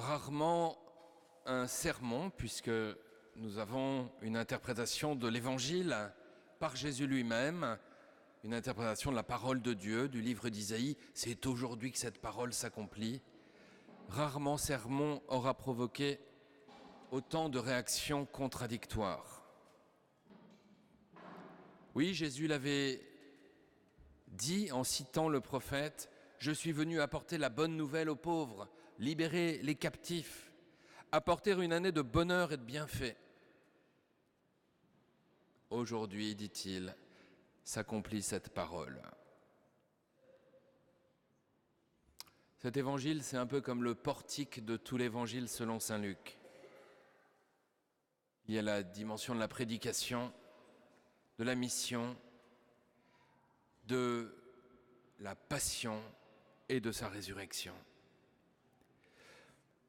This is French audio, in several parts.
rarement un sermon, puisque nous avons une interprétation de l'Évangile par Jésus lui-même, une interprétation de la parole de Dieu, du livre d'Isaïe. C'est aujourd'hui que cette parole s'accomplit. Rarement sermon aura provoqué autant de réactions contradictoires. Oui, Jésus l'avait dit en citant le prophète, « Je suis venu apporter la bonne nouvelle aux pauvres, libérer les captifs, apporter une année de bonheur et de bienfaits. » Aujourd'hui, dit-il, s'accomplit cette parole. Cet évangile, c'est un peu comme le portique de tout l'évangile selon saint Luc. Il y a la dimension de la prédication, de la mission, de la passion et de sa résurrection.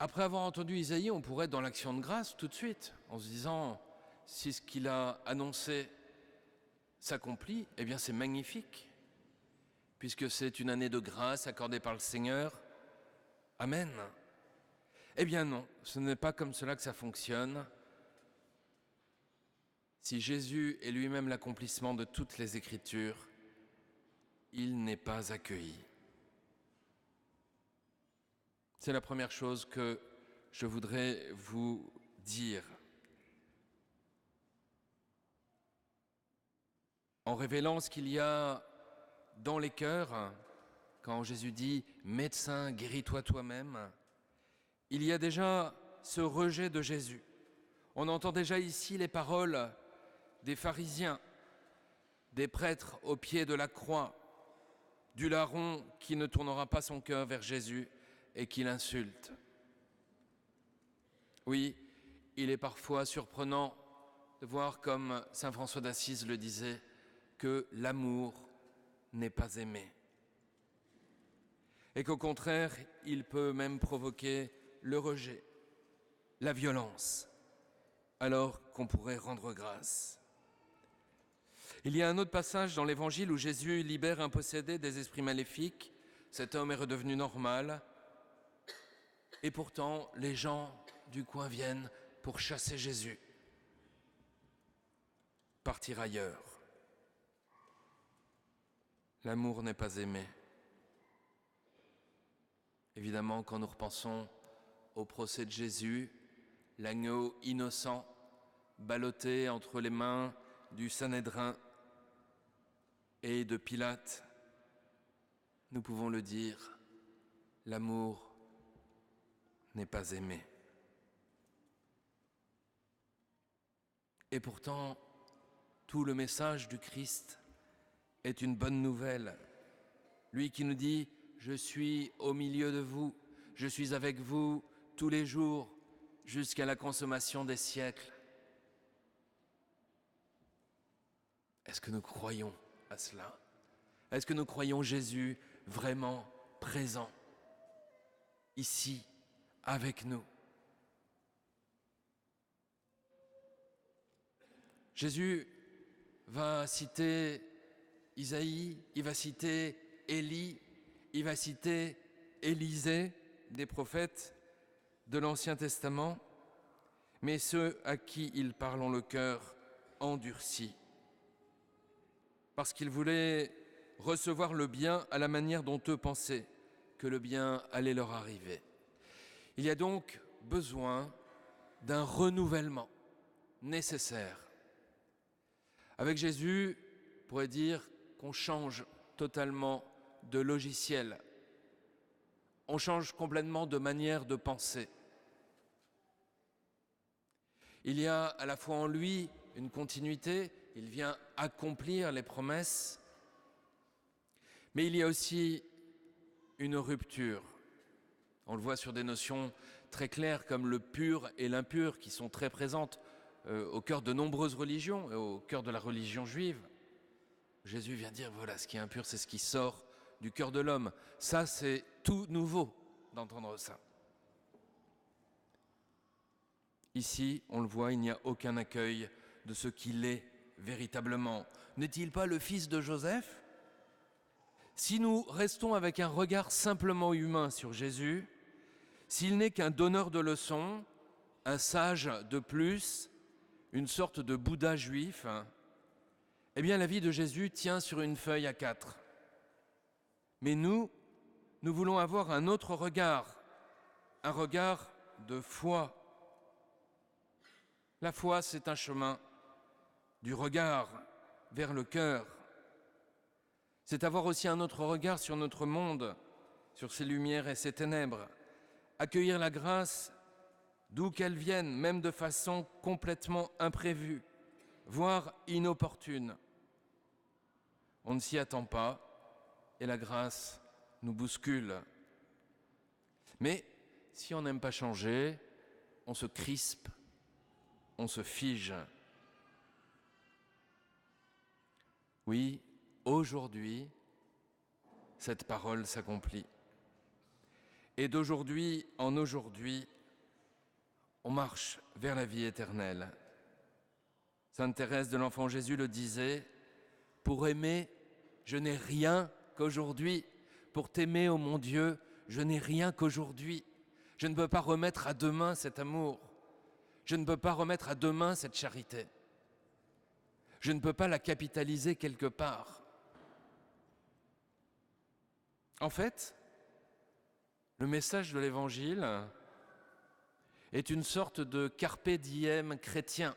Après avoir entendu Isaïe, on pourrait être dans l'action de grâce tout de suite, en se disant, si ce qu'il a annoncé s'accomplit, eh bien c'est magnifique, puisque c'est une année de grâce accordée par le Seigneur. Amen. Eh bien non, ce n'est pas comme cela que ça fonctionne. Si Jésus est lui-même l'accomplissement de toutes les Écritures, il n'est pas accueilli. C'est la première chose que je voudrais vous dire. En révélant ce qu'il y a dans les cœurs, quand Jésus dit « Médecin, guéris-toi toi-même », il y a déjà ce rejet de Jésus. On entend déjà ici les paroles des pharisiens, des prêtres au pied de la croix, du larron qui ne tournera pas son cœur vers Jésus et qui l'insulte. Oui, il est parfois surprenant de voir, comme saint François d'Assise le disait, que l'amour n'est pas aimé. Et qu'au contraire, il peut même provoquer le rejet, la violence, alors qu'on pourrait rendre grâce. Il y a un autre passage dans l'Évangile où Jésus libère un possédé des esprits maléfiques. Cet homme est redevenu normal. Et pourtant, les gens du coin viennent pour chasser Jésus, partir ailleurs. L'amour n'est pas aimé. Évidemment, quand nous repensons au procès de Jésus, l'agneau innocent, ballotté entre les mains du Sanhédrin et de Pilate, nous pouvons le dire, l'amour n'est pas aimé. Et pourtant, tout le message du Christ est une bonne nouvelle. Lui qui nous dit « Je suis au milieu de vous, je suis avec vous tous les jours jusqu'à la consommation des siècles. » Est-ce que nous croyons à cela? Est-ce que nous croyons Jésus vraiment présent, ici, avec nous? Jésus va citer Isaïe, il va citer Élie, il va citer Élisée, des prophètes de l'Ancien Testament, mais ceux à qui il parle ont le cœur endurci, parce qu'ils voulaient recevoir le bien à la manière dont eux pensaient que le bien allait leur arriver. Il y a donc besoin d'un renouvellement nécessaire. Avec Jésus, on pourrait dire qu'on change totalement de logiciel. On change complètement de manière de penser. Il y a à la fois en lui une continuité, il vient accomplir les promesses, mais il y a aussi une rupture. On le voit sur des notions très claires comme le pur et l'impur qui sont très présentes au cœur de nombreuses religions et au cœur de la religion juive. Jésus vient dire, voilà, ce qui est impur, c'est ce qui sort du cœur de l'homme. Ça, c'est tout nouveau d'entendre ça. Ici, on le voit, il n'y a aucun accueil de ce qu'il est véritablement. N'est-il pas le fils de Joseph? Si nous restons avec un regard simplement humain sur Jésus, s'il n'est qu'un donneur de leçons, un sage de plus, une sorte de Bouddha juif, eh bien la vie de Jésus tient sur une feuille A4. Mais nous voulons avoir un autre regard, un regard de foi. La foi, c'est un chemin du regard vers le cœur. C'est avoir aussi un autre regard sur notre monde, sur ses lumières et ses ténèbres. Accueillir la grâce d'où qu'elle vienne, même de façon complètement imprévue, voire inopportune. On ne s'y attend pas et la grâce nous bouscule. Mais si on n'aime pas changer, on se crispe, on se fige. Oui, aujourd'hui, cette parole s'accomplit. Et d'aujourd'hui en aujourd'hui, on marche vers la vie éternelle. Sainte Thérèse de l'Enfant Jésus le disait, « Pour aimer, je n'ai rien qu'aujourd'hui. Pour t'aimer, ô mon Dieu, je n'ai rien qu'aujourd'hui. Je ne peux pas remettre à demain cet amour. Je ne peux pas remettre à demain cette charité. Je ne peux pas la capitaliser quelque part. » En fait, le message de l'Évangile est une sorte de carpe diem chrétien.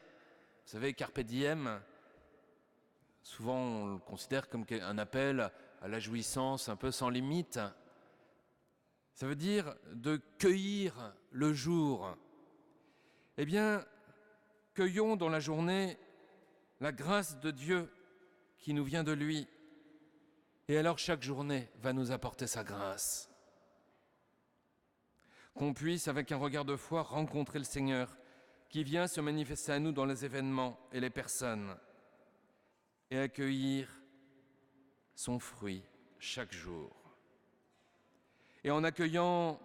Vous savez, carpe diem, souvent on le considère comme un appel à la jouissance un peu sans limite. Ça veut dire de cueillir le jour. Eh bien, cueillons dans la journée la grâce de Dieu qui nous vient de lui. Et alors chaque journée va nous apporter sa grâce. Qu'on puisse, avec un regard de foi, rencontrer le Seigneur qui vient se manifester à nous dans les événements et les personnes et accueillir son fruit chaque jour. Et en accueillant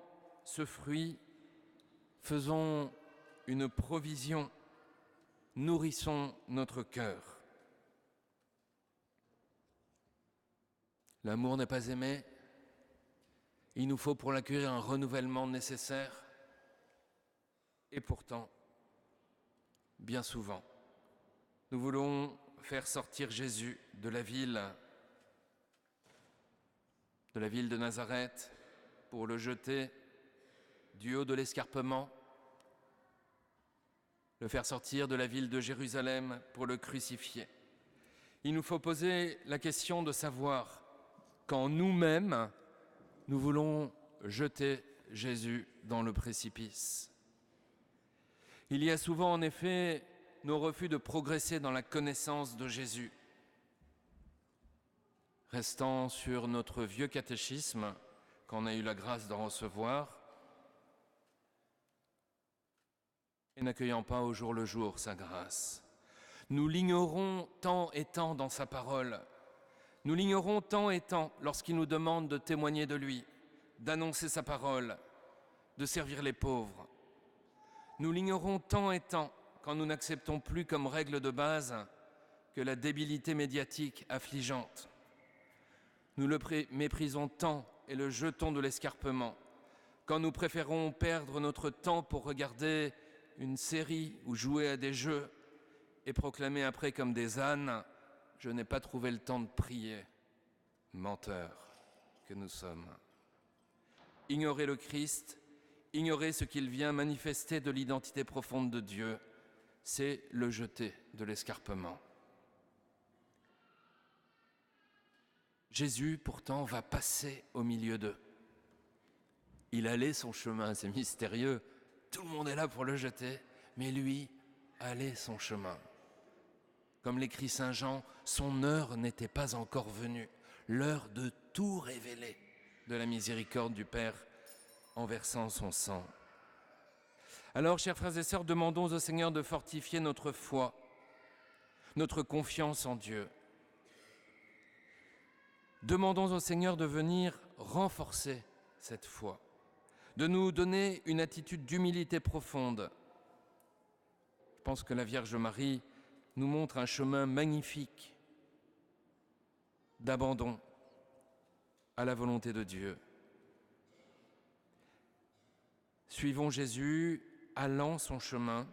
ce fruit, faisons une provision, nourrissons notre cœur. L'amour n'est pas aimé. Il nous faut pour l'accueillir un renouvellement nécessaire. Et pourtant, bien souvent, nous voulons faire sortir Jésus de la ville de Nazareth, pour le jeter du haut de l'escarpement, le faire sortir de la ville de Jérusalem pour le crucifier. Il nous faut poser la question de savoir quand nous-mêmes, nous voulons jeter Jésus dans le précipice. Il y a souvent en effet nos refus de progresser dans la connaissance de Jésus. Restant sur notre vieux catéchisme, qu'on a eu la grâce d'en recevoir, et n'accueillant pas au jour le jour sa grâce. Nous l'ignorons tant et tant dans sa parole. Nous l'ignorons tant et tant lorsqu'il nous demande de témoigner de lui, d'annoncer sa parole, de servir les pauvres. Nous l'ignorons tant et tant quand nous n'acceptons plus comme règle de base que la débilité médiatique affligeante. Nous le méprisons tant et le jetons de l'escarpement quand nous préférons perdre notre temps pour regarder une série ou jouer à des jeux et proclamer après comme des ânes « Je n'ai pas trouvé le temps de prier ». Menteurs que nous sommes. Ignorer le Christ, ignorer ce qu'il vient manifester de l'identité profonde de Dieu, c'est le jeter de l'escarpement. Jésus, pourtant, va passer au milieu d'eux. Il allait son chemin, c'est mystérieux. Tout le monde est là pour le jeter, mais lui allait son chemin. Comme l'écrit saint Jean, son heure n'était pas encore venue, l'heure de tout révéler de la miséricorde du Père en versant son sang. Alors, chers frères et sœurs, demandons au Seigneur de fortifier notre foi, notre confiance en Dieu. Demandons au Seigneur de venir renforcer cette foi, de nous donner une attitude d'humilité profonde. Je pense que la Vierge Marie nous montre un chemin magnifique d'abandon à la volonté de Dieu. Suivons Jésus, allant son chemin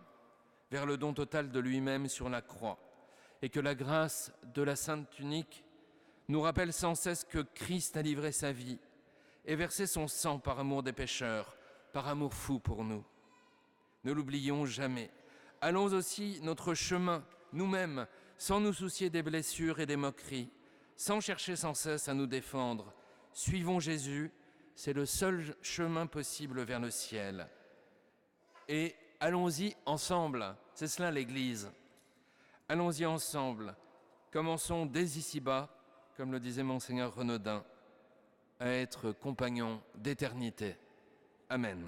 vers le don total de lui-même sur la croix, et que la grâce de la Sainte Tunique nous rappelle sans cesse que Christ a livré sa vie et versé son sang par amour des pécheurs, par amour fou pour nous. Ne l'oublions jamais. Allons aussi notre chemin, nous-mêmes, sans nous soucier des blessures et des moqueries, sans chercher sans cesse à nous défendre. Suivons Jésus, c'est le seul chemin possible vers le ciel. Et allons-y ensemble, c'est cela l'Église. Allons-y ensemble, commençons dès ici-bas, comme le disait Monseigneur Renaudin, à être compagnons d'éternité. Amen.